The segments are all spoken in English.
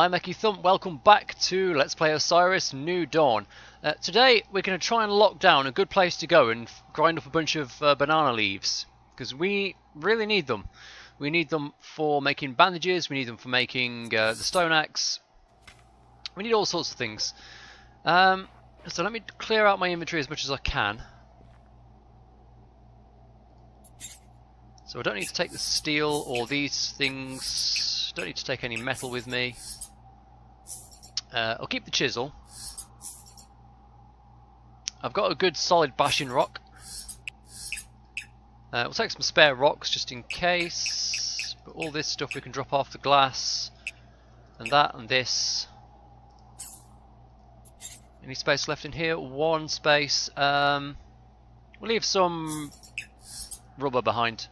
I'm EkkiThump, welcome back to Let's Play Osiris New Dawn. Today we're going to try and lock down a good place to go and grind up a bunch of banana leaves, because we really need them. We need them for making bandages, we need them for making the stone axe, we need all sorts of things. So let me clear out my inventory as much as I can. So I don't need to take the steel or these things, don't need to take any metal with me. I'll keep the chisel. I've got a good solid bashing rock. We'll take some spare rocks just in case, but all this stuff we can drop off the glass, and that and this. Any space left in here? One space. We'll leave some rubber behind.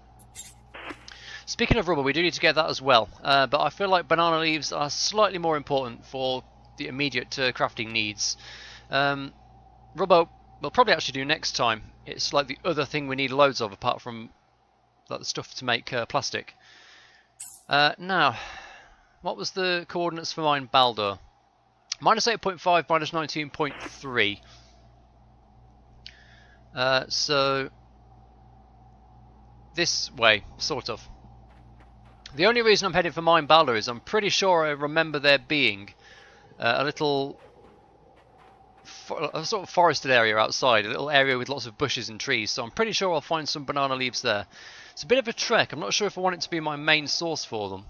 Speaking of rubber, we do need to get that as well, but I feel like banana leaves are slightly more important for the immediate crafting needs. Rubber we'll probably actually do next time. It's like the other thing we need loads of apart from like, the stuff to make plastic. Now, what was the coordinates for mine Baldur? Minus 8.5, minus 19.3. So this way, sort of. The only reason I'm heading for Mine Baldur is I'm pretty sure I remember there being a little, a sort of forested area outside, a little area with lots of bushes and trees, so I'm pretty sure I'll find some banana leaves there. It's a bit of a trek, I'm not sure if I want it to be my main source for them,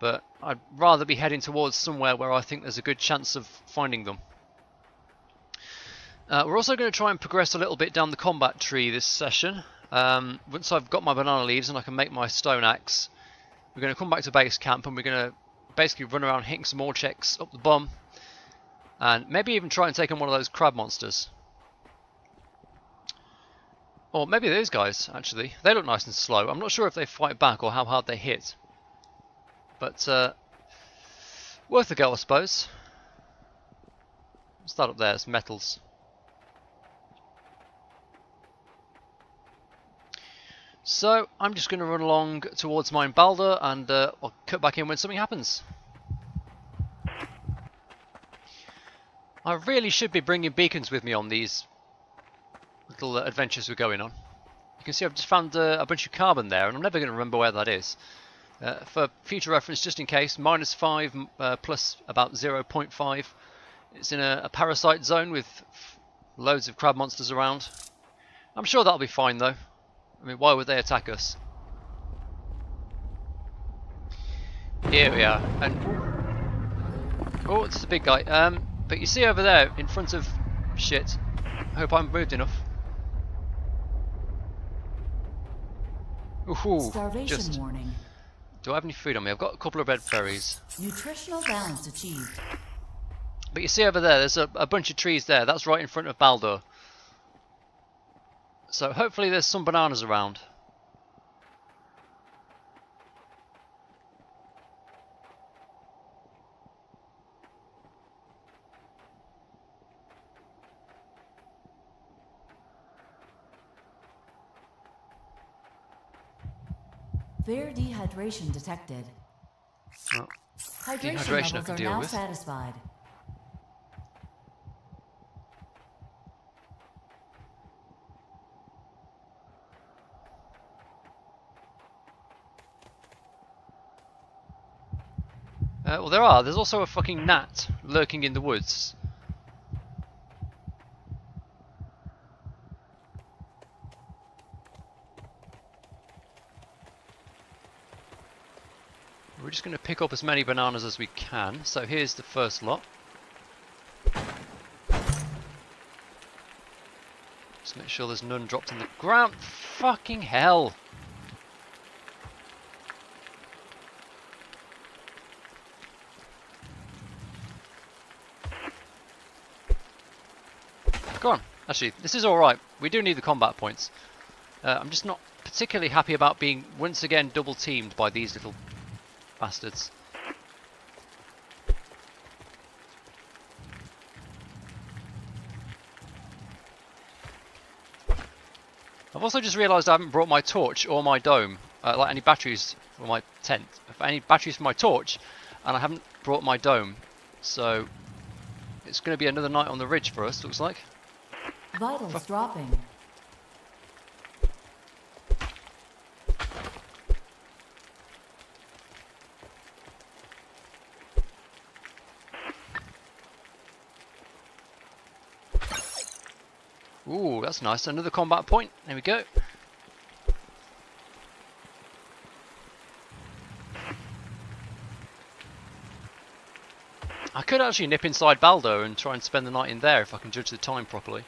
but I'd rather be heading towards somewhere where I think there's a good chance of finding them. We're also going to try and progress a little bit down the combat tree this session. Once I've got my banana leaves and I can make my stone axe, we're going to come back to base camp and we're going to basically run around hitting some more checks up the bum, and maybe even try and take on one of those crab monsters. Or maybe those guys, actually. They look nice and slow. I'm not sure if they fight back or how hard they hit. But worth a go, I suppose. Start up there, it's metals. So, I'm just going to run along towards Mine Baldur and I'll cut back in when something happens. I really should be bringing beacons with me on these little adventures we're going on. You can see I've just found a bunch of carbon there and I'm never going to remember where that is. For future reference, just in case, minus 5 plus about 0.5. It's in a parasite zone with loads of crab monsters around. I'm sure that'll be fine though. I mean, why would they attack us? Here we are, and oh, it's a big guy. But you see over there, in front of shit. I hope I'm moved enough. Ooh, Starvation warning. Do I have any food on me? I've got a couple of red berries. Nutritional balance achieved. But you see over there, there's a bunch of trees there. That's right in front of Baldur. So hopefully there's some bananas around. Fair dehydration detected. Oh, Hydration dehydration I levels can are deal now with. satisfied. Well, there's also a fucking gnat lurking in the woods. We're just going to pick up as many bananas as we can. So here's the first lot. Just make sure there's none dropped in the ground. Fucking hell! Go on. Actually, this is alright. We do need the combat points. I'm just not particularly happy about being once again double teamed by these little bastards. I've also just realised I haven't brought my torch or my dome, like any batteries for my tent. If any batteries for my torch, and I haven't brought my dome, so it's going to be another night on the ridge for us, looks like. Vitals dropping. Ooh, that's nice. Another combat point. There we go. I could actually nip inside Baldo and try and spend the night in there if I can judge the time properly.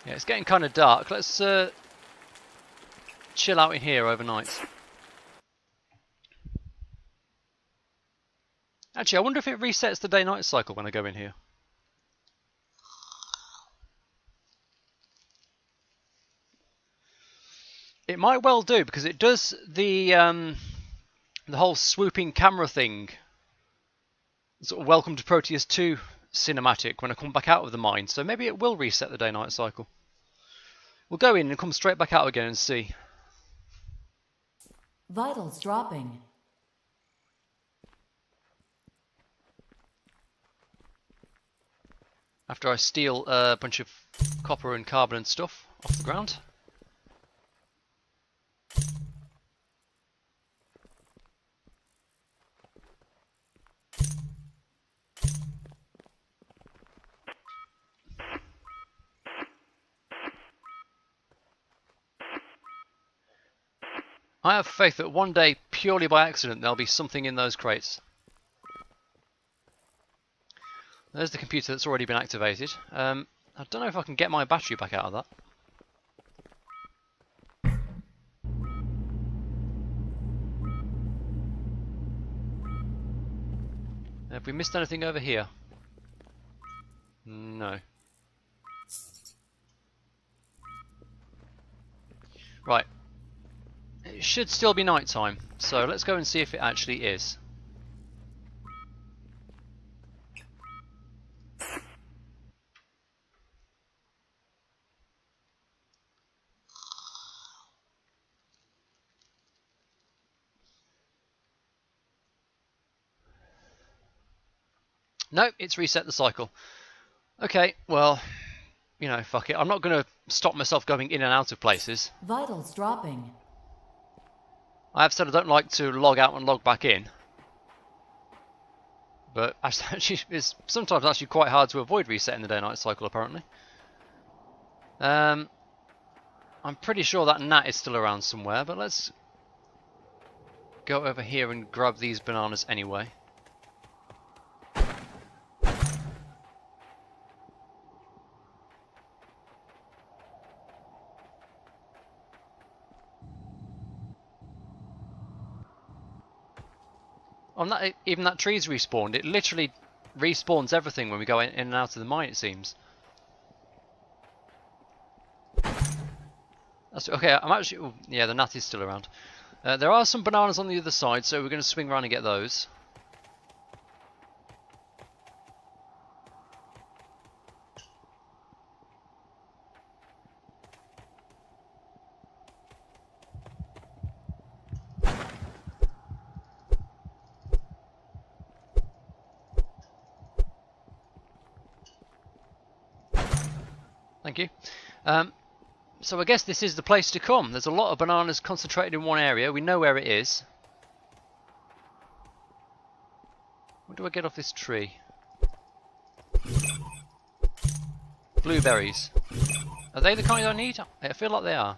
Yeah, it's getting kind of dark. Let's chill out in here overnight. Actually, I wonder if it resets the day-night cycle when I go in here. It might well do, because it does the whole swooping camera thing. Sort of Welcome to Proteus 2 cinematic when I come back out of the mine, so maybe it will reset the day-night cycle. We'll go in and come straight back out again and see. Vitals dropping. After I steal a bunch of copper and carbon and stuff off the ground. I have faith that one day, purely by accident, there'll be something in those crates. There's the computer that's already been activated. I don't know if I can get my battery back out of that. Have we missed anything over here? No. Right. It should still be night time, so let's go and see if it actually is. No, it's reset the cycle. Okay, well, you know, fuck it. I'm not going to stop myself going in and out of places. Vitals dropping. I have said I don't like to log out and log back in. But actually, it's sometimes actually quite hard to avoid resetting the day-night cycle, apparently. I'm pretty sure that gnat is still around somewhere, but let's go over here and grab these bananas anyway. On that, even that tree's respawned. It literally respawns everything when we go in and out of the mine, it seems. That's, okay, I'm actually... Oh, yeah, the gnat is still around. There are some bananas on the other side, so we're going to swing around and get those. Thank you. So I guess this is the place to come. There's a lot of bananas concentrated in one area. We know where it is. What do I get off this tree? Blueberries. Are they the kind I need? I feel like they are.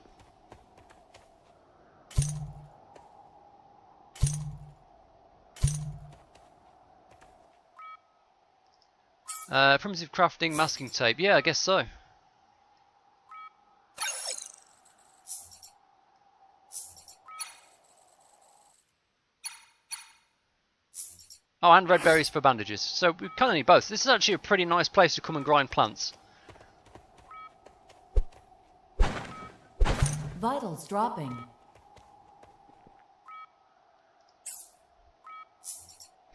Primitive crafting, masking tape. Yeah, I guess so. Oh, and red berries for bandages. So we kind of need both. This is actually a pretty nice place to come and grind plants. Vitals dropping.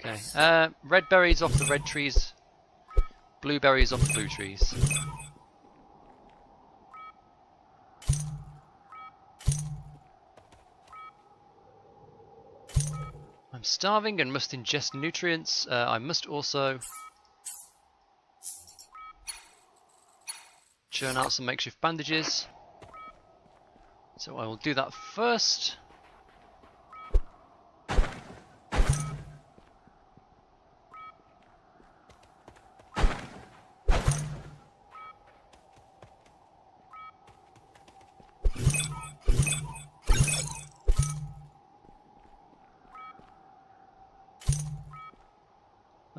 Okay, red berries off the red trees, blueberries off the blue trees. I'm starving and must ingest nutrients. I must also churn out some makeshift bandages. So I will do that first.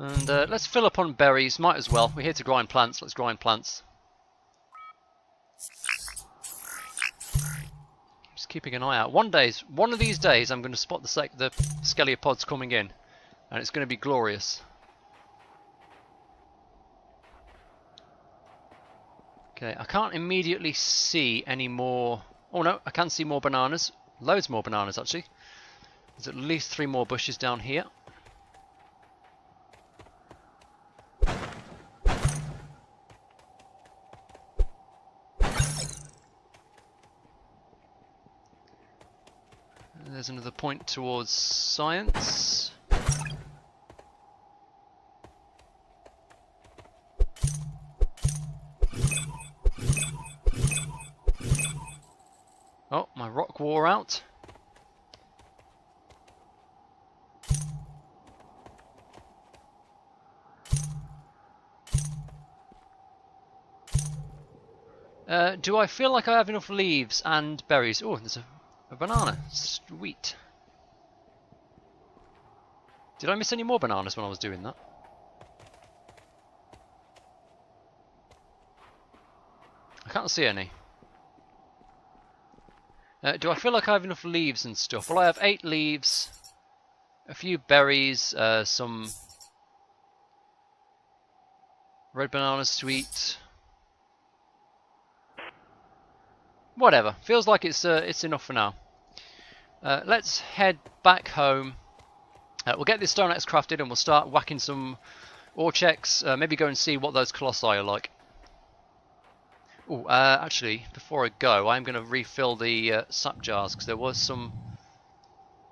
And let's fill up on berries, might as well. We're here to grind plants, let's grind plants. Just keeping an eye out. One of these days I'm going to spot the Skeliopods coming in. And it's going to be glorious. Okay, I can't immediately see any more... Oh no, I can see more bananas. Loads more bananas actually. There's at least 3 more bushes down here. There's another point towards science. Oh, my rock wore out. Do I feel like I have enough leaves and berries? Oh, there's a banana. Sweet. Did I miss any more bananas when I was doing that? I can't see any. Do I feel like I have enough leaves and stuff? Well, I have 8 leaves, a few berries, some red banana sweet. Whatever. Feels like it's enough for now. Let's head back home. We'll get this stone axe crafted and we'll start whacking some ore checks. Maybe go and see what those colossi are like. Oh, actually, before I go, I'm going to refill the sap jars because there was some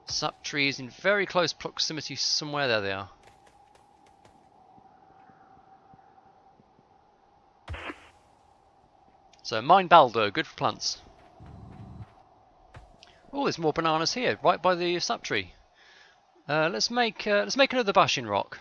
sap trees in very close proximity somewhere. There they are. So, mine Baldo, good for plants. Oh, there's more bananas here, right by the sap tree. Let's make another bashing rock.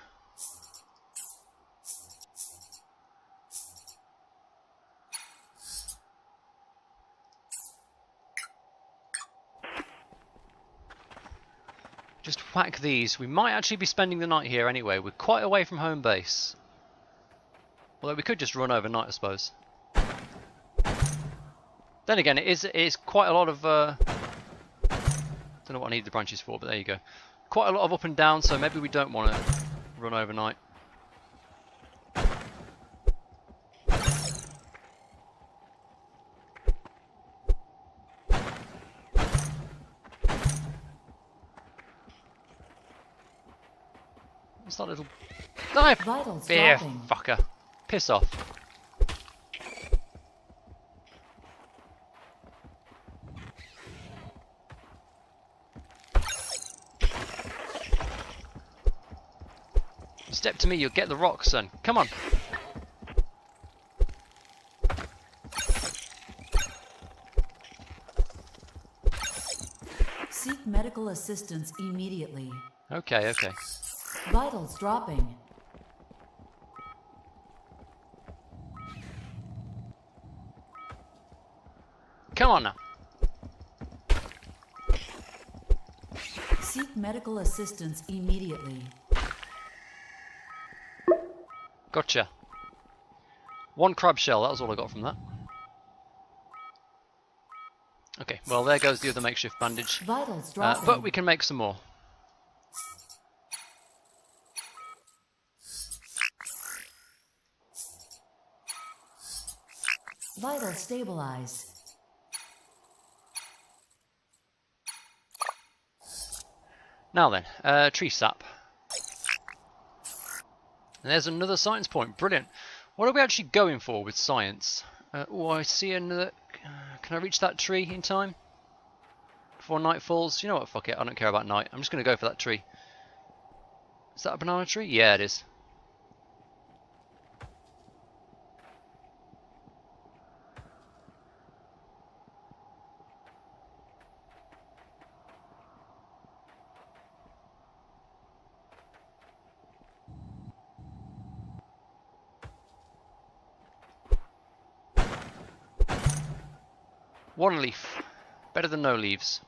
Just whack these. We might actually be spending the night here anyway. We're quite away from home base. Although we could just run overnight, I suppose. Then again, it is quite a lot of... don't know what I need the branches for, but there you go. Quite a lot of up and down, so maybe we don't want to run overnight. What's that little... Die! Beer fucker. Piss off. Step to me, you'll get the rock, son. Come on. Seek medical assistance immediately. Okay, okay. Vitals dropping. Come on now. Seek medical assistance immediately. Gotcha. 1 crab shell, that was all I got from that. Okay, well there goes the other makeshift bandage. Vitals dropping. But we can make some more. Vital stabilized. Now then, tree sap. And there's another science point. Brilliant. What are we actually going for with science? Oh, I see another... can I reach that tree in time? Before night falls? You know what, fuck it. I don't care about night. I'm just going to go for that tree. Is that a banana tree? Yeah, it is. One leaf. Better than no leaves.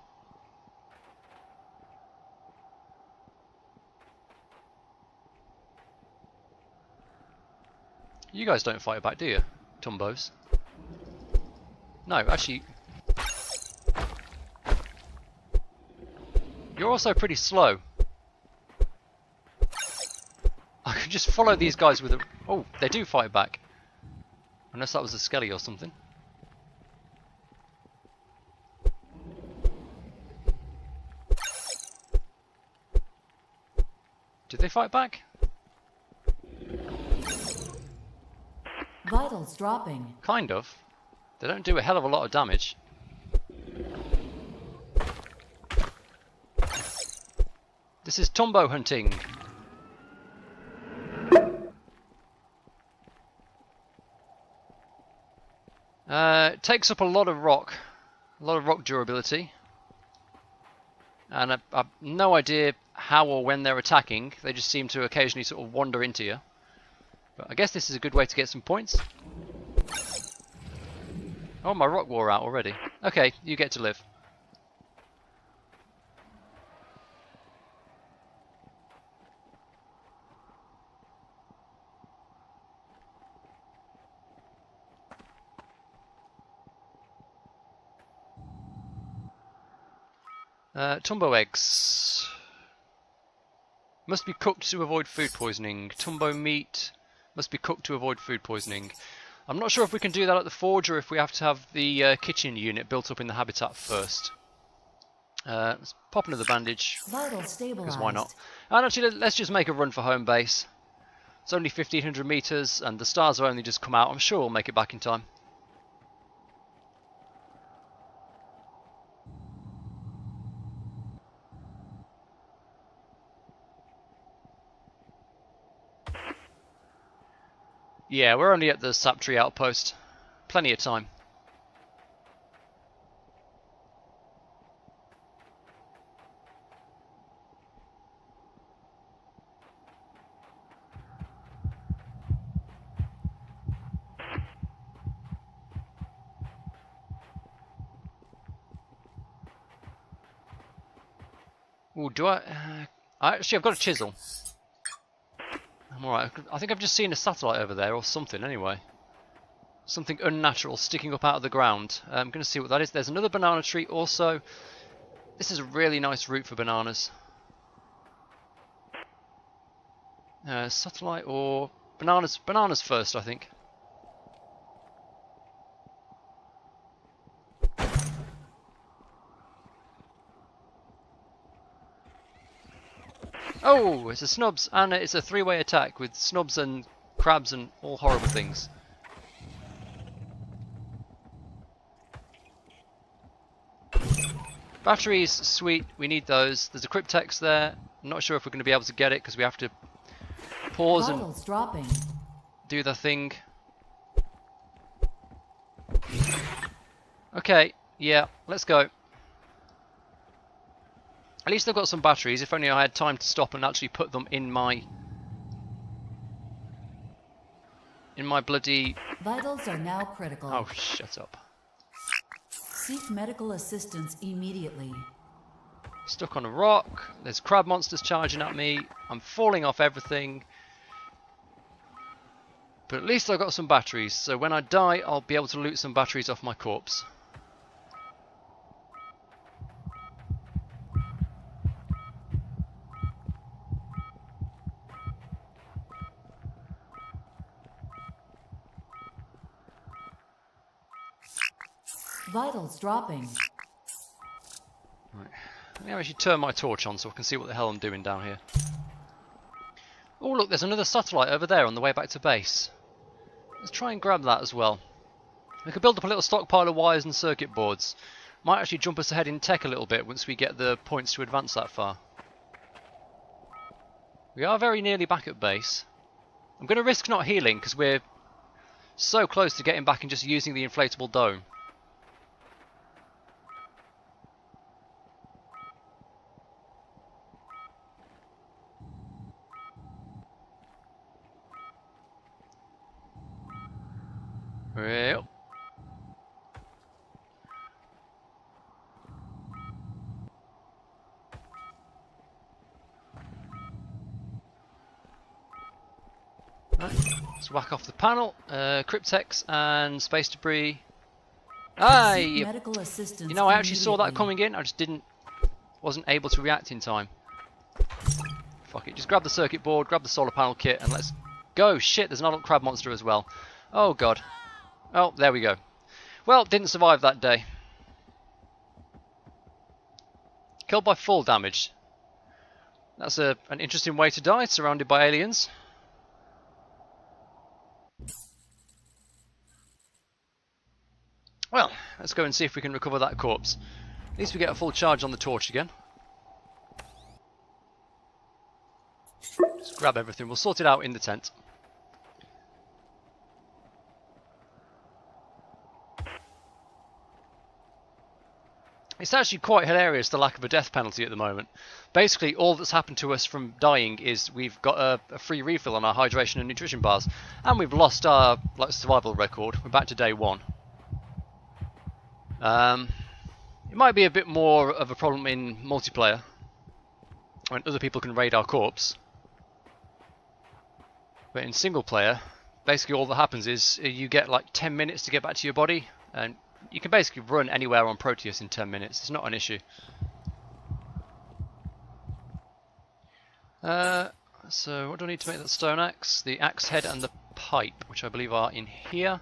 You guys don't fight back, do you? Tumbos. No, actually... You're also pretty slow. I could just follow these guys with a... Oh, they do fight back. Unless that was a skelly or something. Did they fight back? Vitals dropping. Kind of. They don't do a hell of a lot of damage. This is Tumbo hunting. It takes up a lot of rock durability. And I've no idea how or when they're attacking. They just seem to occasionally sort of wander into you. But I guess this is a good way to get some points. Oh, my rock wore out already. Okay, you get to live. Tumbo eggs. Must be cooked to avoid food poisoning. Tumbo meat must be cooked to avoid food poisoning. I'm not sure if we can do that at the forge or if we have to have the kitchen unit built up in the habitat first. Let's pop another bandage. Because why not? And actually, let's just make a run for home base. It's only 1500 meters and the stars have only just come out. I'm sure we'll make it back in time. Yeah, we're only at the Saptree outpost. Plenty of time. Ooh, do actually, I've got a chisel. I'm alright. I think I've just seen a satellite over there, or something anyway. Something unnatural sticking up out of the ground. I'm going to see what that is. There's another banana tree also. This is a really nice route for bananas. Satellite or... Bananas. Bananas first, I think. Oh, it's a snubs, and it's a three-way attack with snubs and crabs and all horrible things. Batteries, sweet, we need those. There's a Cryptex there. I'm not sure if we're going to be able to get it because we have to pause and do the thing. Okay, yeah, let's go. At least I've got some batteries, if only I had time to stop and actually put them in my bloody... Vitals are now critical. Oh, shut up. Seek medical assistance immediately. Stuck on a rock, there's crab monsters charging at me, I'm falling off everything. But at least I've got some batteries, so when I die I'll be able to loot some batteries off my corpse. Vitals dropping. Right. Let me actually turn my torch on so I can see what the hell I'm doing down here. Oh look, there's another satellite over there on the way back to base. Let's try and grab that as well. We could build up a little stockpile of wires and circuit boards. Might actually jump us ahead in tech a little bit once we get the points to advance that far. We are very nearly back at base. I'm going to risk not healing because we're so close to getting back and just using the inflatable dome. Well. Right, let's whack off the panel. Cryptex and space debris. Seek medical assistance You know, I actually saw that immediately. coming in. I just wasn't able to react in time. Fuck it, just grab the circuit board, grab the solar panel kit, and let's go. Shit, there's an adult crab monster as well. Oh god. Oh, there we go. Well, didn't survive that day. Killed by full damage. That's an interesting way to die, surrounded by aliens. Well, let's go and see if we can recover that corpse. At least we get a full charge on the torch again. Just grab everything. We'll sort it out in the tent. It's actually quite hilarious, the lack of a death penalty at the moment. Basically, all that's happened to us from dying is we've got a free refill on our hydration and nutrition bars, and we've lost our survival record. We're back to day 1. It might be a bit more of a problem in multiplayer, when other people can raid our corpse. But in single player, basically all that happens is you get like 10 minutes to get back to your body, and you can basically run anywhere on Proteus in 10 minutes. It's not an issue. So what do I need to make that stone axe? The axe head and the pipe, which I believe are in here.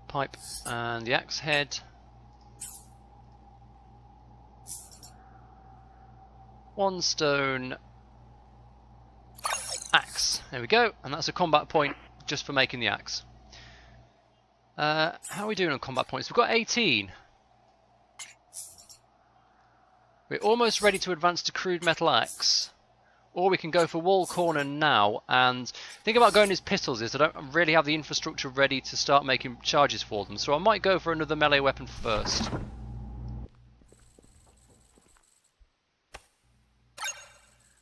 Pipe and the axe head. One stone axe. There we go. And that's a combat point just for making the axe. How are we doing on combat points? We've got 18. We're almost ready to advance to crude metal axe. Or we can go for wall corner now, and the thing about going as pistols is I don't really have the infrastructure ready to start making charges for them, so I might go for another melee weapon first.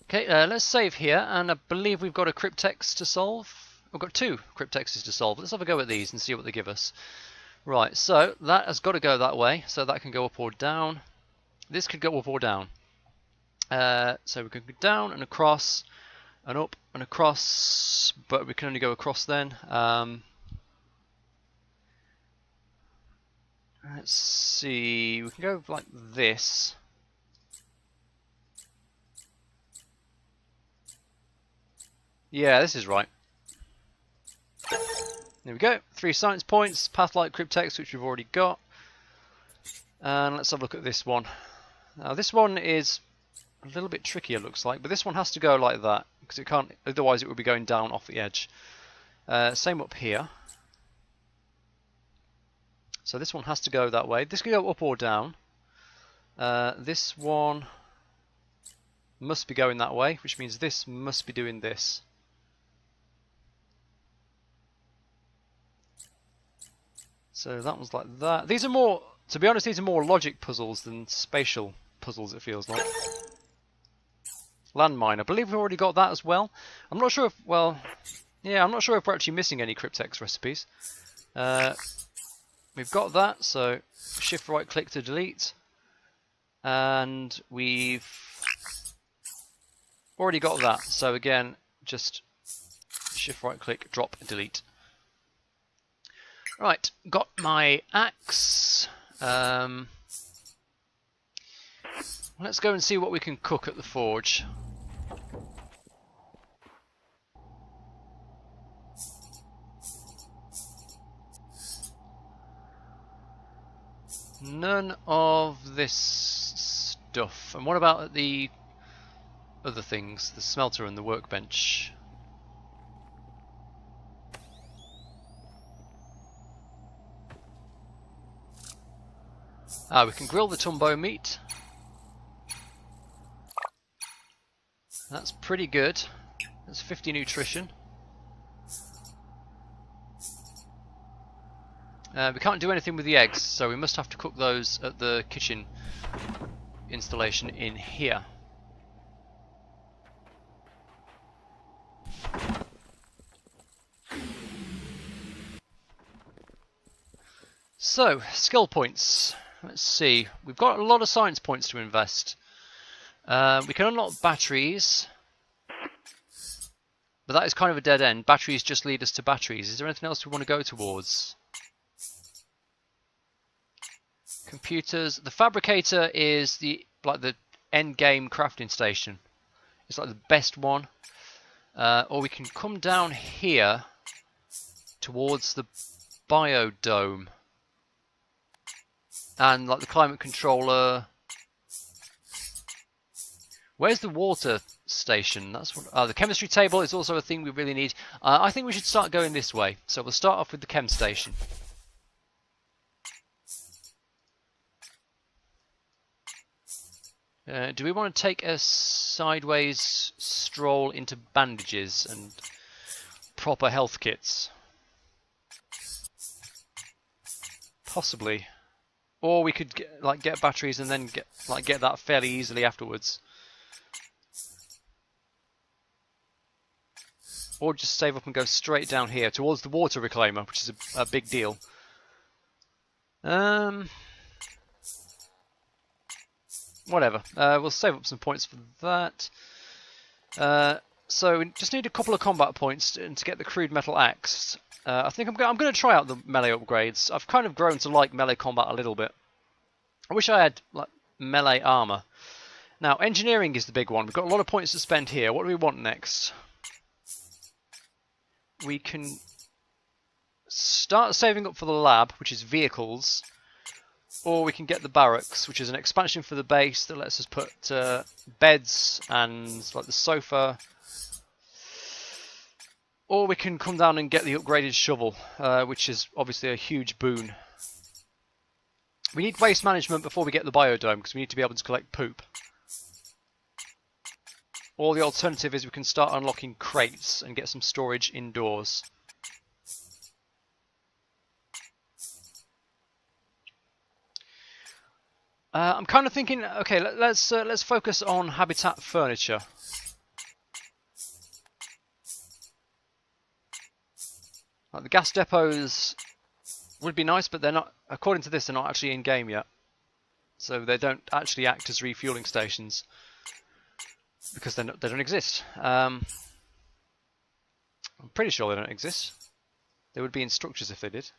Okay, let's save here, and I believe we've got a Cryptex to solve. We've got 2 Cryptexes to solve. Let's have a go at these and see what they give us. Right, so that has got to go that way, so that can go up or down. This could go up or down. So we can go down and across, and up and across, but we can only go across then. Let's see, we can go like this. Yeah, this is right. There we go, 3 science points, Pathlight Cryptex, which we've already got. And let's have a look at this one. Now this one is a little bit trickier, looks like, but this one has to go like that, because it can't, otherwise it would be going down off the edge. Same up here. So this one has to go that way. This can go up or down. This one must be going that way, which means this must be doing this. So that one's like that. These are more, to be honest, these are more logic puzzles than spatial puzzles, it feels like. Landmine, I believe we've already got that as well. I'm not sure if, well, yeah, I'm not sure if we're actually missing any Cryptex recipes. We've got that, so shift right click to delete. And we've already got that, so again, just shift right click, drop, delete. Right, got my axe. Let's go and see what we can cook at the forge. None of this stuff. And what about at the other things, the smelter and the workbench. We can grill the tumbo meat. That's pretty good. That's 50 nutrition. We can't do anything with the eggs, so we must have to cook those at the kitchen installation in here. So, skill points. Let's see. We've got a lot of science points to invest. We can unlock batteries. But that is kind of a dead end. Batteries just lead us to batteries. Is there anything else we want to go towards? Computers. The fabricator is the end game crafting station. It's like the best one. Or we can come down here towards the biodome. And like the climate controller. Where's the water station? That's what. The chemistry table is also a thing we really need. I think we should start going this way. So we'll start off with the chem station. Do we want to take a sideways stroll into bandages and proper health kits? Possibly. Or we could get batteries and then get that fairly easily afterwards. Or just save up and go straight down here towards the water reclaimer, which is a big deal. Whatever. We'll save up some points for that. So we just need a couple of combat points to get the crude metal axe. I think I'm going to try out the melee upgrades. I've kind of grown to like melee combat a little bit. I wish I had like melee armor. Now engineering is the big one. We've got a lot of points to spend here. What do we want next? We can start saving up for the lab, which is vehicles, or we can get the barracks, which is an expansion for the base that lets us put beds and like the sofa. Or we can come down and get the upgraded shovel, which is obviously a huge boon. We need waste management before we get the biodome, because we need to be able to collect poop. Or the alternative is we can start unlocking crates and get some storage indoors. I'm kind of thinking, okay, let's focus on habitat furniture. Like the gas depots would be nice, but they're not. According to this, they're not actually in game yet, so they don't actually act as refueling stations. Because they don't exist. I'm pretty sure they don't exist. They would be in structures if they did.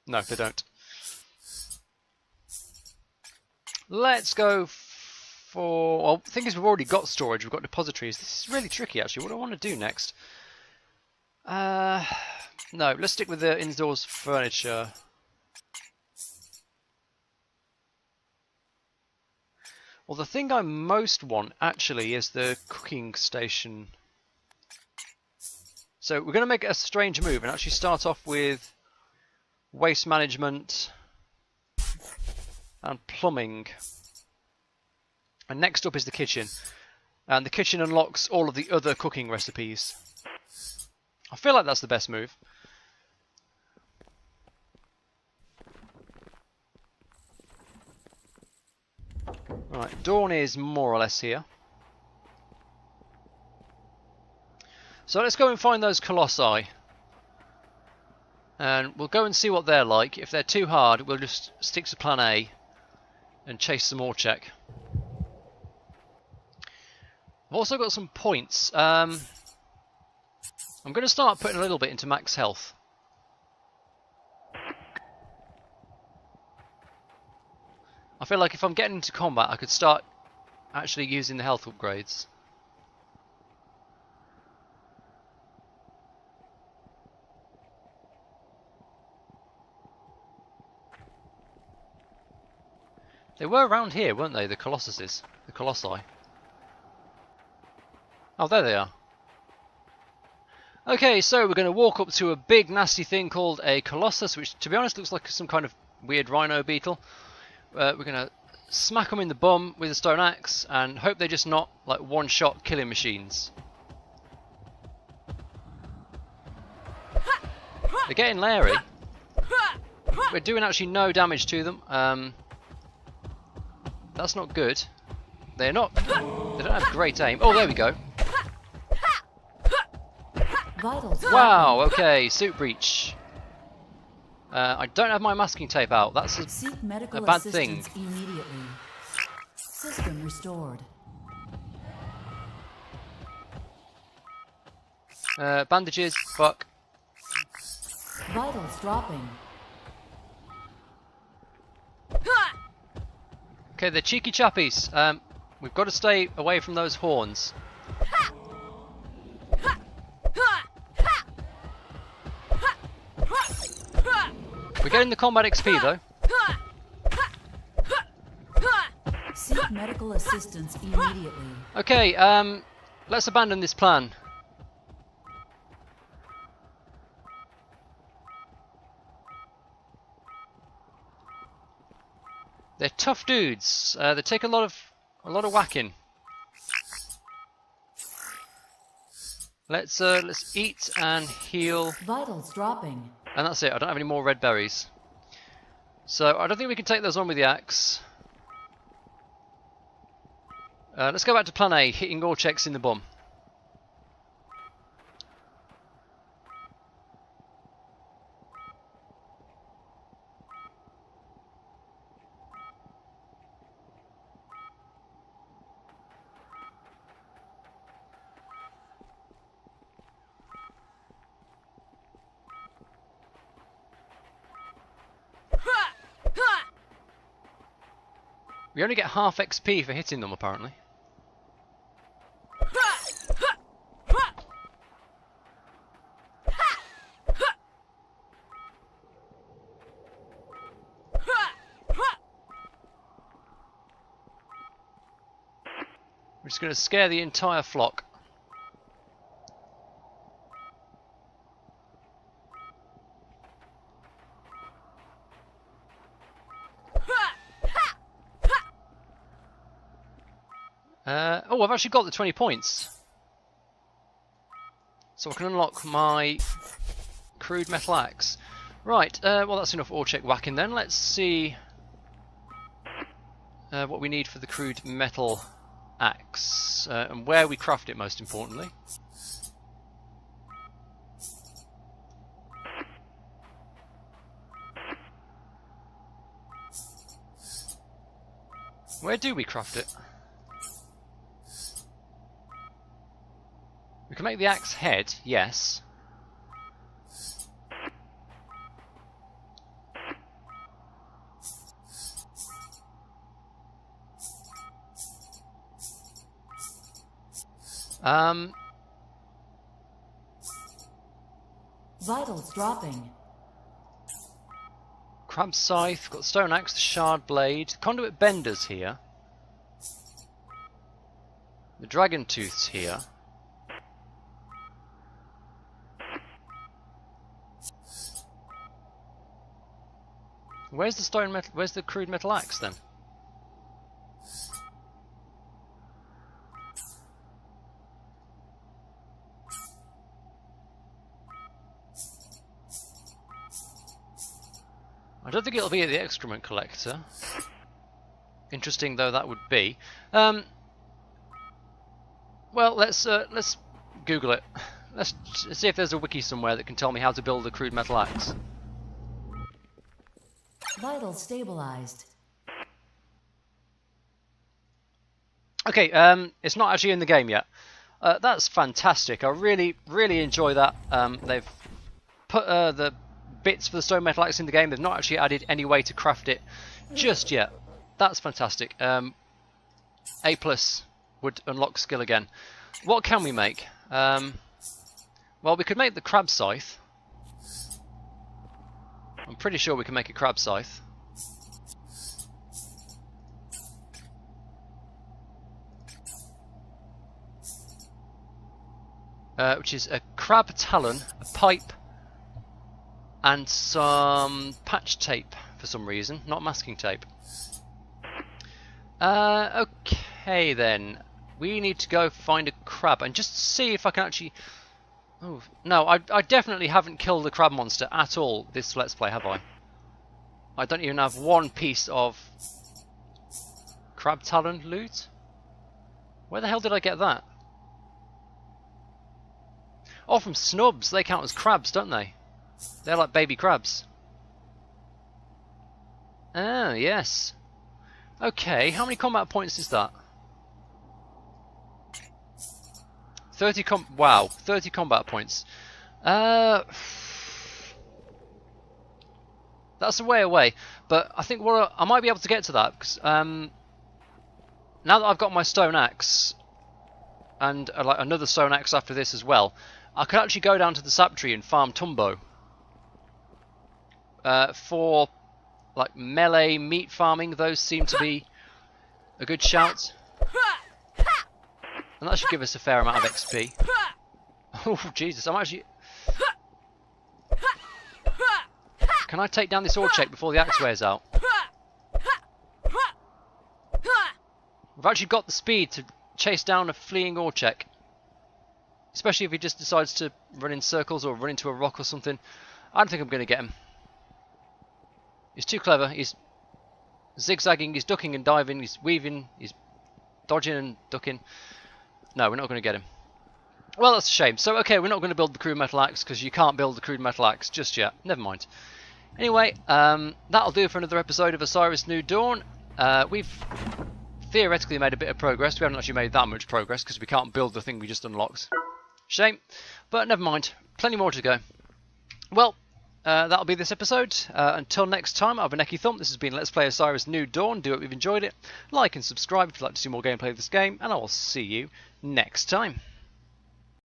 No, they don't. Let's go for... Well, the thing is, we've already got storage. We've got depositories. This is really tricky, actually. What do I want to do next? No, let's stick with the indoors furniture. Well, the thing I most want, actually, is the cooking station. So we're going to make a strange move and actually start off with waste management and plumbing. And next up is the kitchen. And the kitchen unlocks all of the other cooking recipes. I feel like that's the best move. Right, dawn is more or less here. So let's go and find those Colossi. And we'll go and see what they're like. If they're too hard, we'll just stick to plan A and chase some more check. I've also got some points. I'm going to start putting a little bit into max health. I feel like if I'm getting into combat, I could start actually using the health upgrades. They were around here, weren't they? The Colossuses. The Colossi. Oh, there they are. Okay, so we're going to walk up to a big nasty thing called a Colossus, which to be honest looks like some kind of weird rhino beetle. We're going to smack them in the bum with a stone axe and hope they're just not like one-shot killing machines. They're getting leery. We're doing actually no damage to them. That's not good. They don't have great aim. Oh, there we go. Wow, okay, suit breach. I don't have my masking tape out. That's a bad thing. Immediately. System restored. Bandages, fuck. Vitals dropping. Okay, they're cheeky chappies. We've got to stay away from those horns. We're getting the combat XP though. Seek medical assistance immediately. Okay, let's abandon this plan. They're tough dudes. They take a lot of whacking. Let's eat and heal. Vitals dropping. And that's it. I don't have any more red berries. So I don't think we can take those on with the axe. Let's go back to plan A, hitting all checks in the bum. We only get half XP for hitting them, apparently. We're just going to scare the entire flock. Oh, I've actually got the 20 points. So I can unlock my crude metal axe. Right, well that's enough ore check whacking then. Let's see what we need for the crude metal axe. And where we craft it, most importantly. Where do we craft it? We can make the axe head, yes. Vitals dropping. Crab scythe, got the stone axe, the shard blade, conduit benders here. The dragon tooth's here. Where's the stone metal? Where's the crude metal axe then? I don't think it'll be at the excrement collector. Interesting though that would be. Well, let's Google it. Let's see if there's a wiki somewhere that can tell me how to build a crude metal axe. Vitals stabilized. Okay, it's not actually in the game yet. That's fantastic. I really enjoy that. They've put the bits for the stone metal axe in the game. They've not actually added any way to craft it just yet. That's fantastic. A+ would unlock skill again. What can we make? Well, we could make the crab scythe. I'm pretty sure we can make a crab scythe. which is a crab talon, a pipe, and some patch tape for some reason, not masking tape. Okay then, we need to go find a crab and just see if I can actually... Oh, no, I definitely haven't killed the crab monster at all this Let's Play, have I? I don't even have one piece of crab talon loot. Where the hell did I get that? Oh, from snubs. They count as crabs, don't they? They're like baby crabs. Ah, yes. Okay, how many combat points is that? 30 combat points. That's a way away, but I think I might be able to get to that because now that I've got my stone axe and like another stone axe after this as well, I could actually go down to the sap tree and farm Tumbo for like melee meat farming. Those seem to be a good shout, and that should give us a fair amount of XP. Oh Jesus, I'm actually... Can I take down this ore check before the axe wears out? We've actually got the speed to chase down a fleeing ore check. Especially if he just decides to run in circles or run into a rock or something. I don't think I'm going to get him. He's too clever. He's zigzagging, he's ducking and diving, he's weaving, he's dodging and ducking. No, we're not going to get him. Well, that's a shame. So, okay, we're not going to build the crude metal axe because you can't build the crude metal axe just yet. Never mind. Anyway, that'll do for another episode of Osiris New Dawn. We've theoretically made a bit of progress. We haven't actually made that much progress because we can't build the thing we just unlocked. Shame, but never mind. Plenty more to go. Well, that'll be this episode. Until next time, I've been EkkiThump. This has been Let's Play Osiris New Dawn. Do hope you've enjoyed it. Like and subscribe if you'd like to see more gameplay of this game, and I will see you next time.